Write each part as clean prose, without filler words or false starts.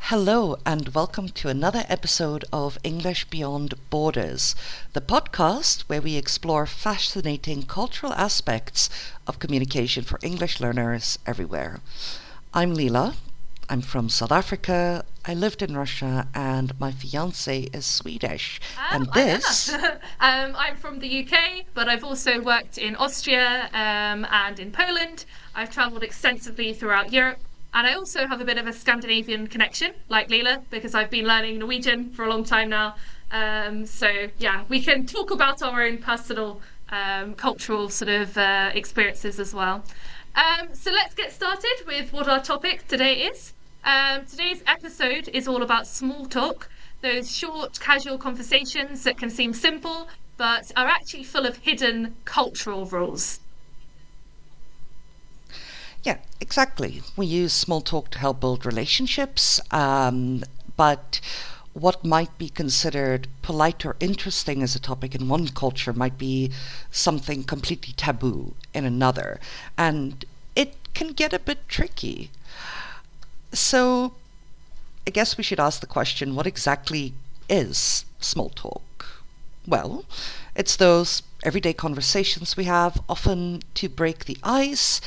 Hello, and welcome to another episode of English Beyond Borders, the podcast where we explore fascinating cultural aspects of communication for English learners everywhere. I'm Leela. I'm from South Africa. I lived in Russia, and my fiance is Swedish. And I'm Emma. this, I'm from the UK, but I've also worked in Austria and in Poland. I've travelled extensively throughout Europe, and I also have a bit of a Scandinavian connection, like Leela, because I've been learning Norwegian for a long time now. So we can talk about our own personal cultural sort of experiences as well. So let's get started with what our topic today is. Today's episode is all about small talk, those short, casual conversations that can seem simple, but are actually full of hidden cultural rules. yeah, exactly. We use small talk to help build relationships, but what might be considered polite or interesting as a topic in one culture might be something completely taboo in another. And it can get a bit tricky. So I guess we should ask the question, what exactly is small talk? Well, it's those everyday conversations we have, often to break the ice.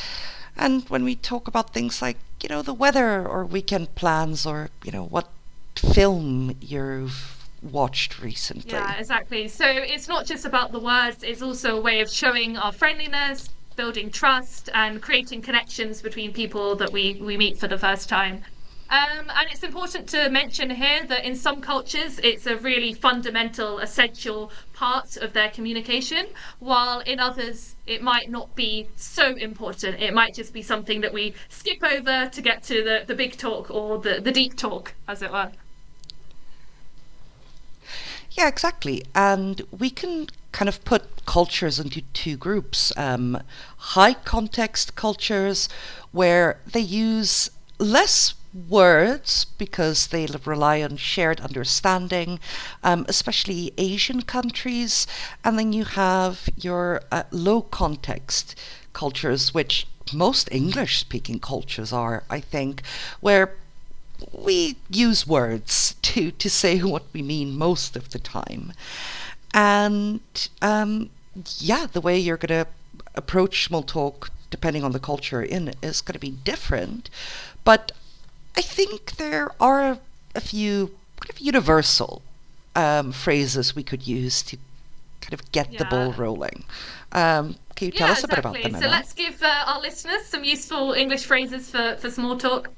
And when we talk about things like, the weather or weekend plans or, what film you've watched Yeah, recently. exactly. So it's not just about the words, it's also a way of showing our friendliness, building trust, and creating connections between people that we meet for the first time. And it's important to mention here that in some cultures, it's a really fundamental, essential part of their communication, while in others, it might not be so important. It might just be something that we skip over to get to the big talk or the deep talk, as it were. Yeah, exactly. And we can kind of put cultures into two groups, high context cultures, where they use less words because they rely on shared understanding, especially Asian countries. And then you have your low context cultures, which most English speaking cultures are, I think, where we use words to say what we mean most of the time. And the way you're going to approach small talk, depending on the culture you're in, is going to be different. But I think there are a few kind of universal phrases we could use to kind of get the ball Yeah. rolling. Can you tell Yeah, us a bit about exactly. them, So Emma? let's give our listeners some useful English phrases for small talk.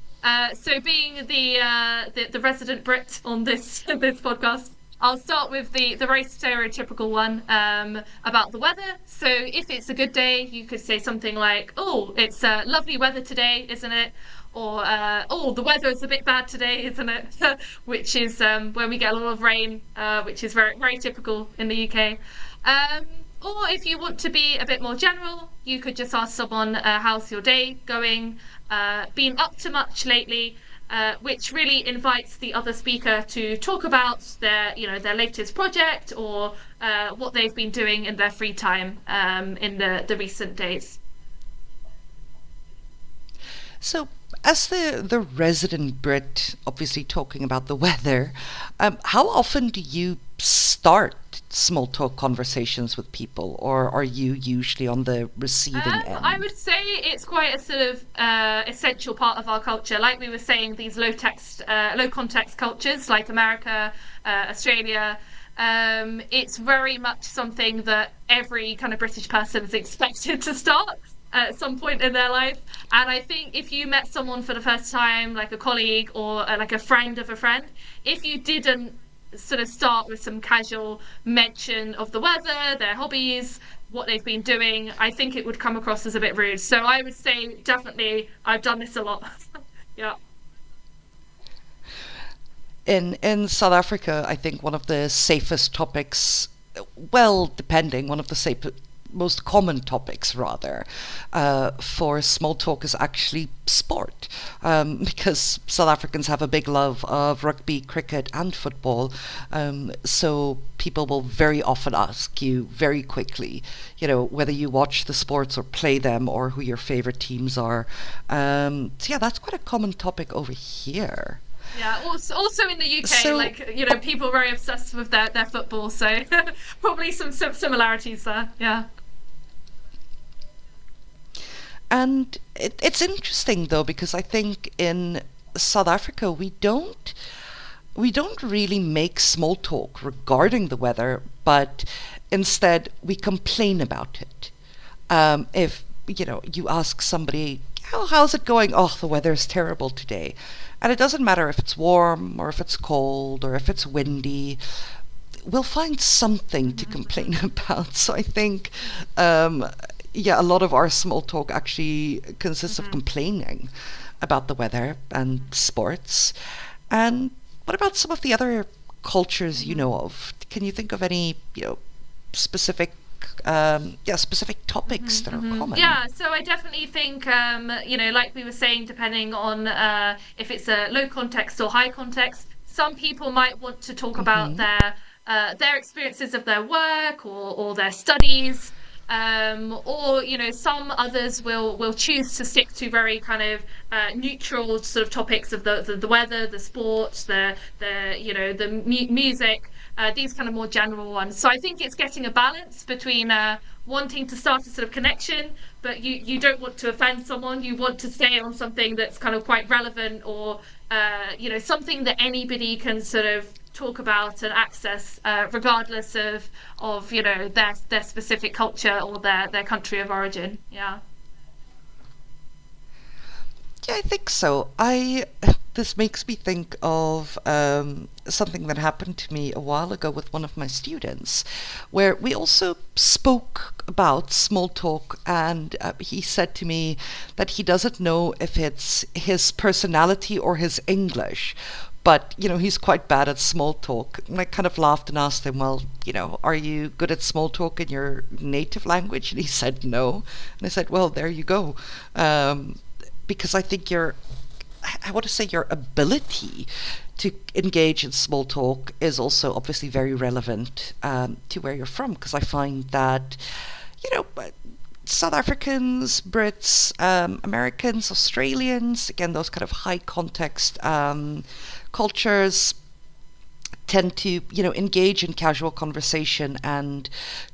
So being the resident Brit on this this podcast, I'll start with the very stereotypical one about the weather. So if it's a good day, you could say something like, "Oh, it's lovely weather today, isn't it?" Or "Oh, the weather is a bit bad today, isn't it?" Which is when we get a lot of rain, which is very very typical in the UK. Um, or if you want to be a bit more general, you could just ask someone, how's your day going? Been up to much lately? Which really invites the other speaker to talk about their latest project or what they've been doing in their free time in the recent days. So, as the resident Brit, obviously talking about the weather, how often do you start small talk conversations with people, or are you usually on the receiving I end? would say it's quite a sort of essential part of our culture. Like we were saying, these low context cultures like America, Australia, it's very much something that every kind of British person is expected to start at some point in their life. And I think if you met someone for the first time, like a colleague or like a friend of a friend, if you didn't sort of start with some casual mention of the weather, their hobbies, what they've been doing, I think it would come across as a bit rude. So I would say definitely I've done this a lot. Yeah. In South Africa, I think one of the safest topics, well, depending, one of the most common topics rather for small talk is actually sport, because South Africans have a big love of rugby, cricket, and football. So people will very often ask you very quickly, whether you watch the sports or play them or who your favorite teams are. So yeah, that's quite a common topic over here. Yeah, also in the UK, So, like people are very obsessed with their football, so probably some similarities there. Yeah. and it's interesting though because I think in South Africa we don't really make small talk regarding the weather, but instead we complain about it. If you ask somebody, how's it going? Oh, the weather is terrible today. And it doesn't matter if it's warm or if it's cold or if it's windy, we'll find something to complain about. So I think, um, yeah, a lot of our small talk actually consists of Hmm. complaining about the weather and sports. And what about some of the other cultures you Hmm. know of? Can you think of any, specific, specific topics that are common? Yeah, so I definitely think, like we were saying, depending on if it's a low context or high context, some people might want to talk about Hmm. their experiences of their work or their studies, or some others will choose to stick to very kind of neutral sort of topics of the weather, the sports, the music, these kind of more general ones. So I think it's getting a balance between wanting to start a sort of connection, but you don't want to offend someone. You want to stay on something that's kind of quite relevant, or something that anybody can sort of talk about and access, regardless of their specific culture or their country of origin. Yeah. Yeah, I think so. This makes me think of something that happened to me a while ago with one of my students, where we also spoke about small talk, and he said to me that he doesn't know if it's his personality or his English. But, he's quite bad at small talk. And I kind of laughed and asked him, well, are you good at small talk in your native language? And he said no. And I said, well, there you go. Because I think I want to say your ability to engage in small talk is also obviously very relevant to where you're from. Because I find that, you know, South Africans, Brits, Americans, Australians, again, those kind of high context cultures tend to, engage in casual conversation and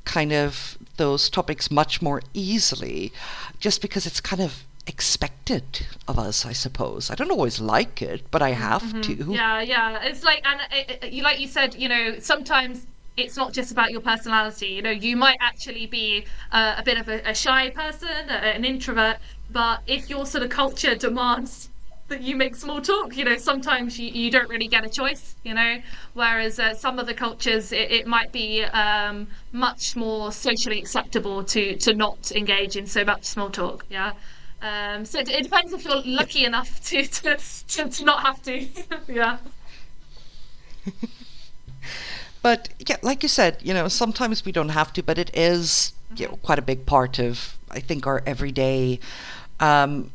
kind of those topics much more easily just because it's kind of expected of us, I suppose. I don't always like it, but I have to. Yeah, yeah. It's like, and you like you said, sometimes it's not just about your personality. You might actually be a bit of a shy person, an introvert, but if your sort of culture demands that you make small talk, sometimes you don't really get a choice. Whereas some other cultures, it might be much more socially acceptable to not engage in so much small talk. Yeah. So it depends if you're Yeah. lucky enough to not have to. Yeah. But yeah, like you said, sometimes we don't have to, but it is, Hmm. quite a big part of, I think, our everyday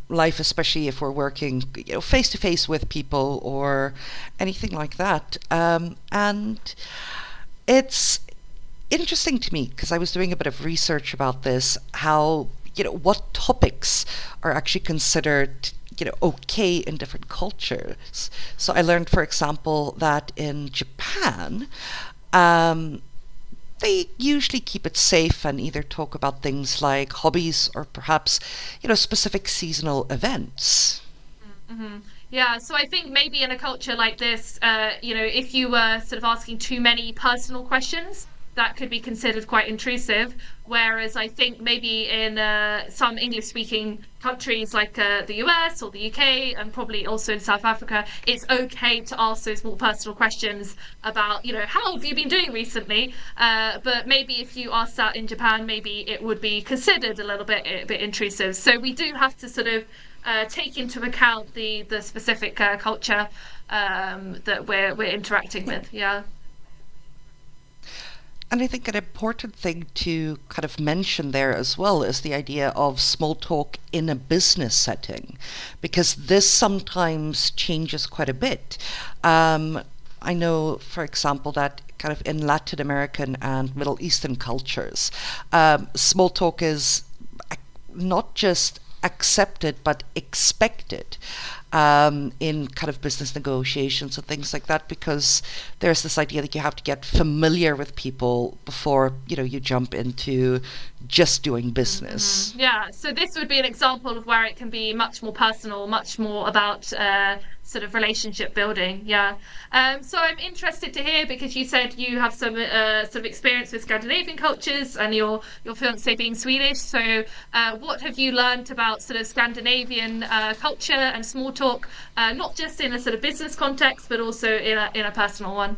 life, especially if we're working, face to face with people or anything like that. And it's interesting to me because I was doing a bit of research about this, how, what topics are actually considered, okay in different cultures. So I learned, for example, that in Japan, um, they usually keep it safe and either talk about things like hobbies or perhaps, specific seasonal events. Hmm. Yeah, so I think maybe in a culture like this, if you were sort of asking too many personal questions, that could be considered quite intrusive. Whereas I think maybe in some English-speaking countries like the US or the UK, and probably also in South Africa, it's okay to ask those more personal questions about, how have you been doing recently? But maybe if you asked that in Japan, maybe it would be considered a bit intrusive. So we do have to sort of take into account the specific culture that we're interacting Yeah. with. Yeah. And I think an important thing to kind of mention there as well is the idea of small talk in a business setting, because this sometimes changes quite a bit. Um, I know, for example, that kind of in Latin American and Middle Eastern cultures, small talk is not just accepted but expected in kind of business negotiations and things like that, because there's this idea that you have to get familiar with people before you jump into just doing business. Yeah, so this would be an example of where it can be much more personal, much more about sort of relationship building. Yeah. So I'm interested to hear, because you said you have some sort of experience with Scandinavian cultures and your fiance being Swedish. So what have you learned about sort of Scandinavian culture and small talk, not just in a sort of business context, but also in a personal one?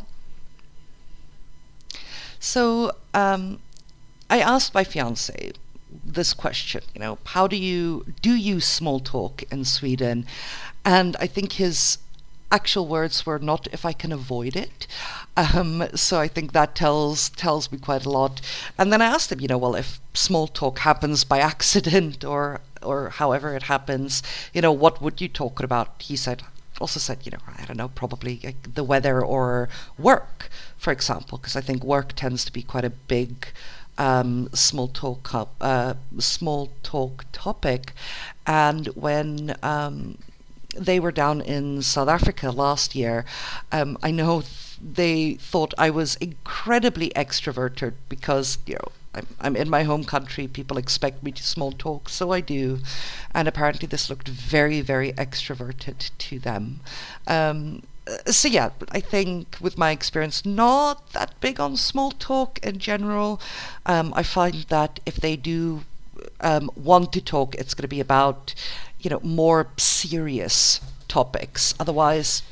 So I asked my fiance this question, how do you small talk in Sweden? And I think his actual words were not if I can avoid it. So I think that tells me quite a lot. And then I asked him, well, if small talk happens by accident or however it happens, what would you talk about? He also said, I don't know, probably like the weather or work, for example, because I think work tends to be quite a big small talk topic. And when they were down in South Africa last year, I know they thought I was incredibly extroverted because I'm in my home country. People expect me to small talk, so I do. And apparently, this looked very, very extroverted to them. So yeah, I think with my experience, not that big on small talk in general. I find that if they do want to talk, it's going to be about more serious topics. Otherwise,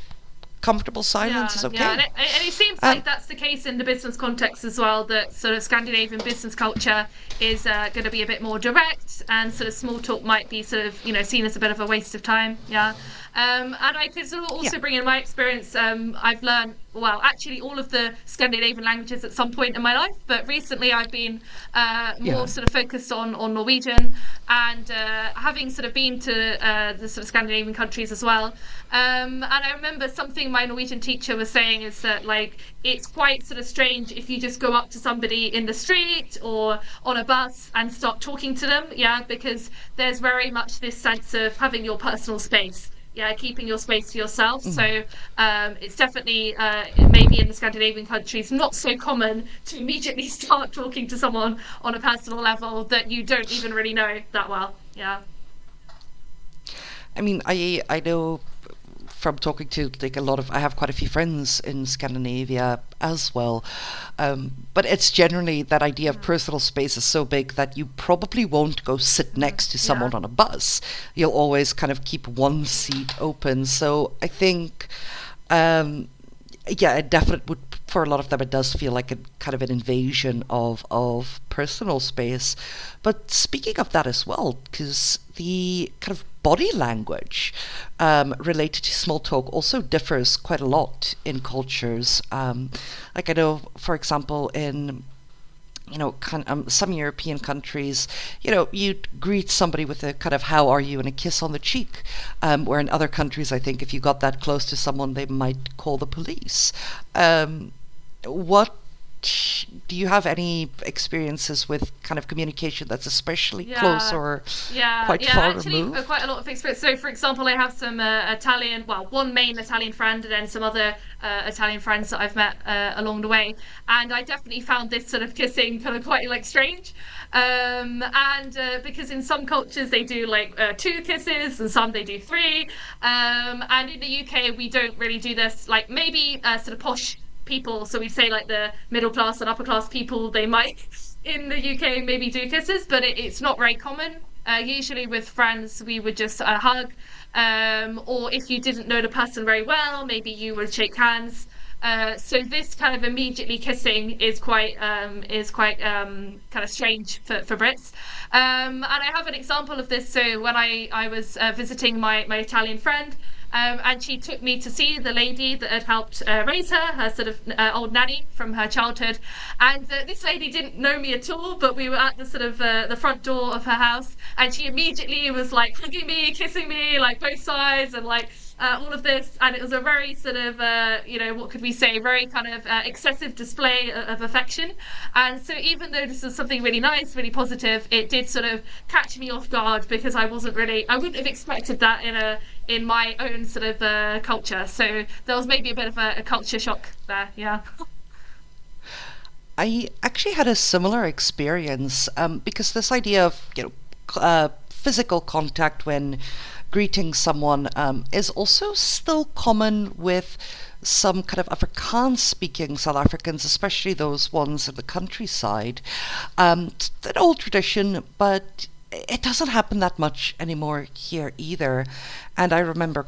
comfortable silence is Yeah, okay. and it seems Um, like that's the case in the business context as well. That sort of Scandinavian business culture is going to be a bit more direct, and sort of small talk might be sort of seen as a bit of a waste of time. Yeah, and I could sort of yeah, also bring in my experience. I've learned, well, actually all of the Scandinavian languages at some point in my life, but recently I've been more yeah, sort of focused on Norwegian, and having sort of been to the sort of Scandinavian countries as well. And I remember something my Norwegian teacher was saying is that, like, it's quite sort of strange if you just go up to somebody in the street or on a bus and start talking to them. Yeah, because there's very much this sense of having your personal space. Yeah, keeping your space to yourself. So it's definitely maybe in the Scandinavian countries not so common to immediately start talking to someone on a personal level that you don't even really know that well. Yeah. I mean, I know from talking to like a lot of, I have quite a few friends in Scandinavia as well, but it's generally that idea of personal space is so big that you probably won't go sit next to Yeah. someone on a bus. You'll always kind of keep one seat open. So I think, um, yeah, it definitely would, for a lot of them it does feel like a kind of an invasion of personal space. But speaking of that as well, because the kind of body language related to small talk also differs quite a lot in cultures. Like I know, for example, in some European countries, you'd greet somebody with a kind of "How are you?" and a kiss on the cheek. Where in other countries, I think if you got that close to someone, they might call the police. What do you have any experiences with kind of communication that's especially close Yeah, or quite yeah. far Actually, removed? quite a lot of experience. So, for example, I have some Italian, well, one main Italian friend, and then some other Italian friends that I've met along the way. And I definitely found this sort of kissing kind of quite like strange. And because in some cultures they do like two kisses, and some they do three. And in the UK we don't really do this. Like maybe sort of posh people, so we say like the middle class and upper class people, they might in the UK maybe do kisses, but it's not very common. Usually with friends, we would just hug, or if you didn't know the person very well, maybe you would shake hands. So this kind of immediately kissing is quite kind of strange for Brits. And I have an example of this. So when I was visiting my Italian friend, and she took me to see the lady that had helped raise her sort of old nanny from her childhood. And this lady didn't know me at all, but we were at the sort of the front door of her house, and she immediately was like hugging me, kissing me, like both sides, and like all of this, and it was a very sort of, what could we say, very kind of excessive display of affection. And so, even though this was something really nice, really positive, it did sort of catch me off guard because I wouldn't have expected that in my own sort of culture. So there was maybe a bit of a culture shock there. Yeah. I actually had a similar experience because this idea of physical contact when greeting someone is also still common with some kind of Afrikaans speaking South Africans, especially those ones in the countryside. It's an old tradition, but it doesn't happen that much anymore here either. And I remember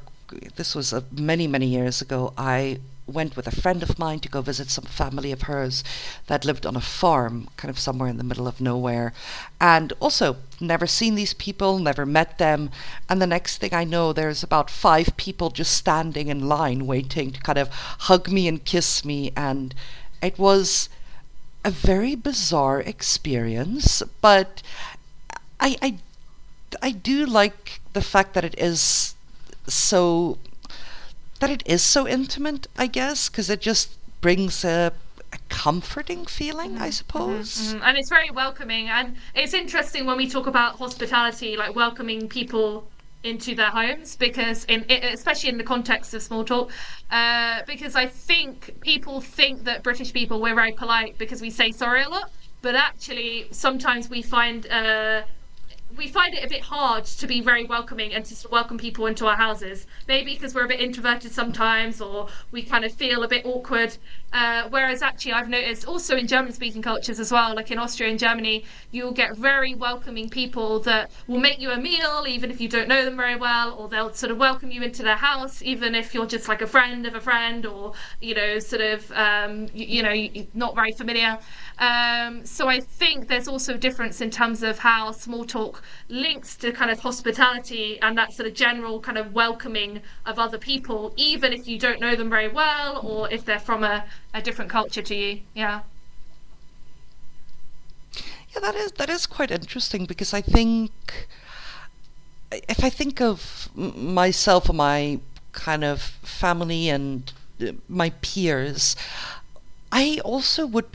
this was many, many years ago. I went with a friend of mine to go visit some family of hers that lived on a farm, kind of somewhere in the middle of nowhere. And also, never seen these people, never met them. And the next thing I know, there's about 5 people just standing in line waiting to kind of hug me and kiss me. And it was a very bizarre experience, but I, I, I do like the fact so that it is so intimate, I guess, because it just brings a comforting feeling, I suppose. And it's very welcoming. And it's interesting when we talk about hospitality, like welcoming people into their homes, because especially in the context of small talk, because I think people think that British people, we're very polite because we say sorry a lot, but actually sometimes we find it a bit hard to be very welcoming and to welcome people into our houses. Maybe because we're a bit introverted sometimes, or we kind of feel a bit awkward. Whereas actually, I've noticed also in German-speaking cultures as well, like in Austria and Germany, you'll get very welcoming people that will make you a meal, even if you don't know them very well, or they'll sort of welcome you into their house, even if you're just like a friend of a friend, or sort of not very familiar. So I think there's also a difference in terms of how small talk links to kind of hospitality and that sort of general kind of welcoming of other people, even if you don't know them very well or if they're from a different culture to you. Yeah. Yeah, that is quite interesting because I think if I think of myself and my kind of family and my peers, I also it would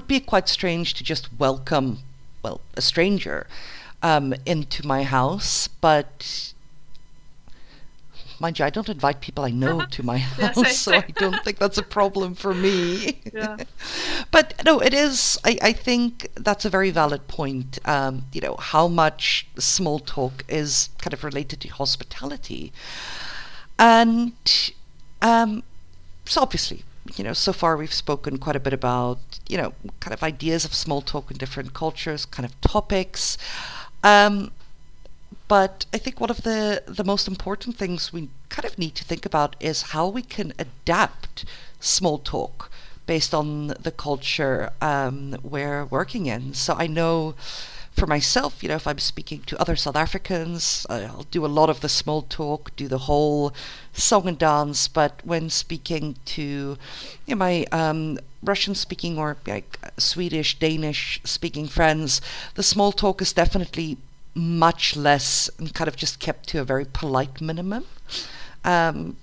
be quite strange to just welcome, well, a stranger into my house, but mind you, I don't invite people I know to my Yeah, house, so same. I don't think that's a problem for me. Yeah. But no, it is, I think that's a very valid point. How much small talk is kind of related to hospitality. And um, so obviously, so far we've spoken quite a bit about, kind of ideas of small talk in different cultures, kind of topics. Um, but I think one of the most important things we kind of need to think about is how we can adapt small talk based on the culture we're working in. So I know for myself, if I'm speaking to other South Africans, I'll do a lot of the small talk, do the whole song and dance. But when speaking to my Russian speaking or like Swedish, Danish speaking friends, the small talk is definitely much less and kind of just kept to a very polite minimum. Um,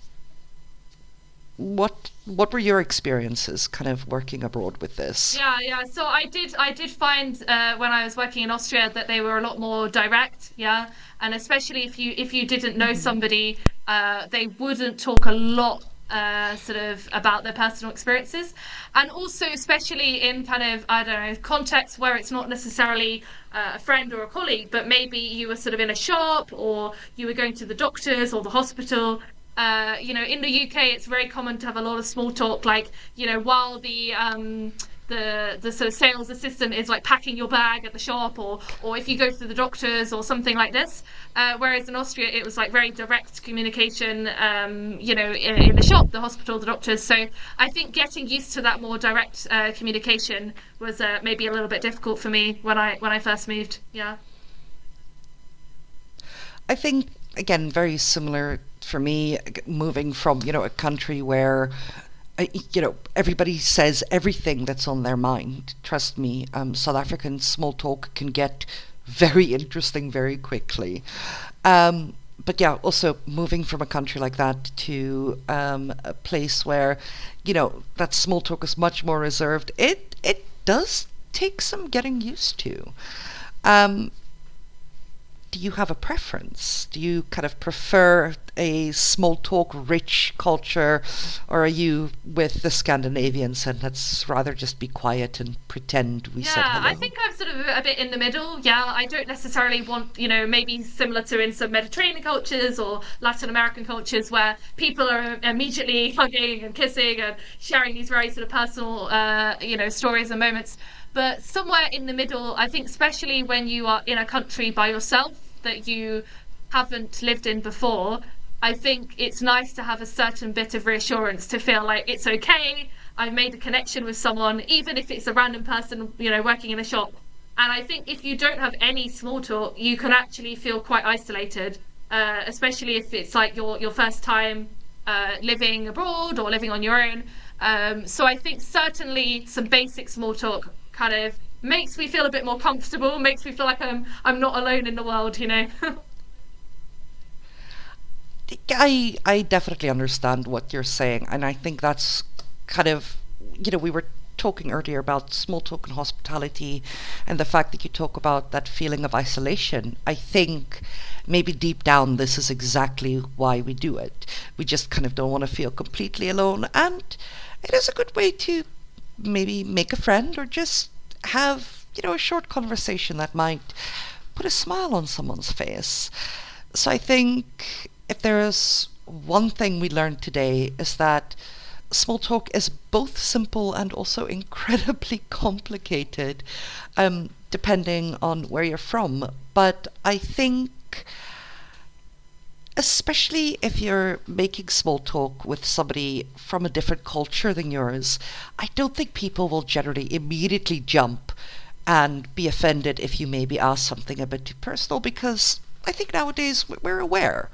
what were your experiences kind of working abroad with this? Yeah, yeah. So I did find when I was working in Austria that they were a lot more direct, yeah. And especially if you didn't know somebody, they wouldn't talk a lot sort of about their personal experiences, and also especially in kind of, I don't know, contexts where it's not necessarily a friend or a colleague, but maybe you were sort of in a shop or you were going to the doctors or the hospital. In the UK, it's very common to have a lot of small talk, like, while the sort of sales assistant is like packing your bag at the shop, or if you go to the doctors or something like this. Whereas in Austria, it was like very direct communication, in the shop, the hospital, the doctors. So I think getting used to that more direct communication was maybe a little bit difficult for me when I first moved. Yeah. I think again very similar for me, moving from a country where everybody says everything that's on their mind. Trust me, South African small talk can get very interesting very quickly. But but yeah, also moving from a country like that to a place where, that small talk is much more reserved. It does take some getting used to. Um, do you have a preference? Do you kind of prefer a small talk rich culture, or are you with the Scandinavians and let's rather just be quiet and pretend we said Yeah, I hello? think I'm sort of a bit in the middle. Yeah, I don't necessarily want, maybe similar to in some Mediterranean cultures or Latin American cultures where people are immediately hugging and kissing and sharing these very sort of personal, stories and moments. But somewhere in the middle, I think, especially when you are in a country by yourself that you haven't lived in before, I think it's nice to have a certain bit of reassurance to feel like it's okay. I've made a connection with someone, even if it's a random person, working in a shop. And I think if you don't have any small talk, you can actually feel quite isolated, especially if it's like your first time living abroad or living on your own. So I think certainly some basic small talk kind of makes me feel a bit more comfortable, makes me feel like I'm not alone in the world. I definitely understand what you're saying, and I think that's kind of, we were talking earlier about small talk and hospitality, and the fact that you talk about that feeling of isolation. I think maybe deep down, this is exactly why we do it. We just kind of don't want to feel completely alone, and it is a good way to maybe make a friend or just have, a short conversation that might put a smile on someone's face. So I think if there's one thing we learned today is that small talk is both simple and also incredibly complicated, depending on where you're from. But I think, especially if you're making small talk with somebody from a different culture than yours, I don't think people will generally immediately jump and be offended if you maybe ask something a bit too personal, because I think nowadays we're aware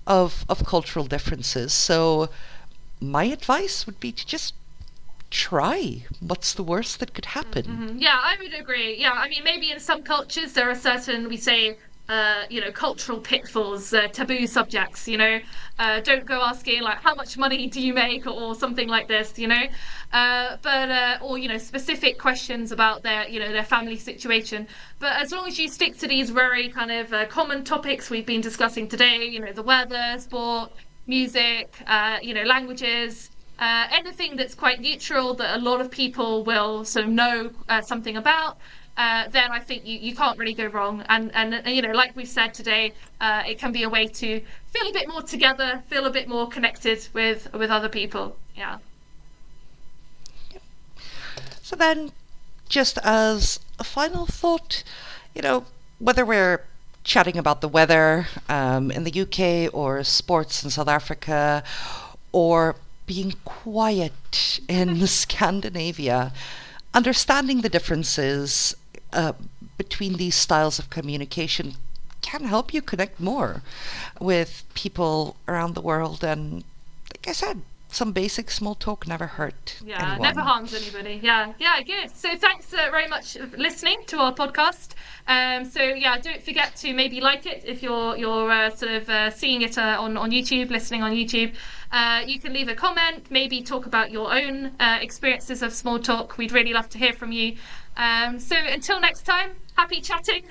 of cultural differences. So my advice would be to just try. What's the worst that could happen? Yeah, I would agree. Yeah, I mean, maybe in some cultures there are certain, we say, cultural pitfalls, taboo subjects. Don't go asking like, how much money do you make, or something like this. But or specific questions about their family situation. But as long as you stick to these very kind of common topics we've been discussing today, the weather, sport, music, languages, anything that's quite neutral that a lot of people will sort of know something about, then I think you can't really go wrong. And like we've said today, it can be a way to feel a bit more together, feel a bit more connected with other people. Yeah. So then, just as a final thought, whether we're chatting about the weather in the UK or sports in South Africa or being quiet in Scandinavia, understanding the differences between these styles of communication can help you connect more with people around the world. And like I said, some basic small talk never hurt Yeah, never anyone. harms anybody. Yeah, yeah, good. So thanks very much for listening to our podcast. So yeah, don't forget to maybe like it if you're sort of seeing it on YouTube, listening on YouTube. You can leave a comment, maybe talk about your own experiences of small talk. We'd really love to hear from you. So until next time, happy chatting,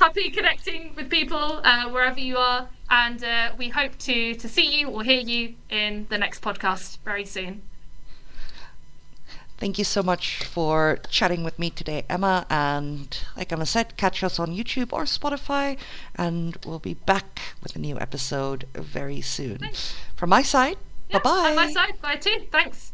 happy connecting with people wherever you are, and we hope to see you or hear you in the next podcast very soon. Thank you so much for chatting with me today, Emma. And like Emma said, catch us on YouTube or Spotify, and we'll be back with a new episode very soon. Thanks. From my side, bye Yeah, on my bye. side, bye too. Thanks.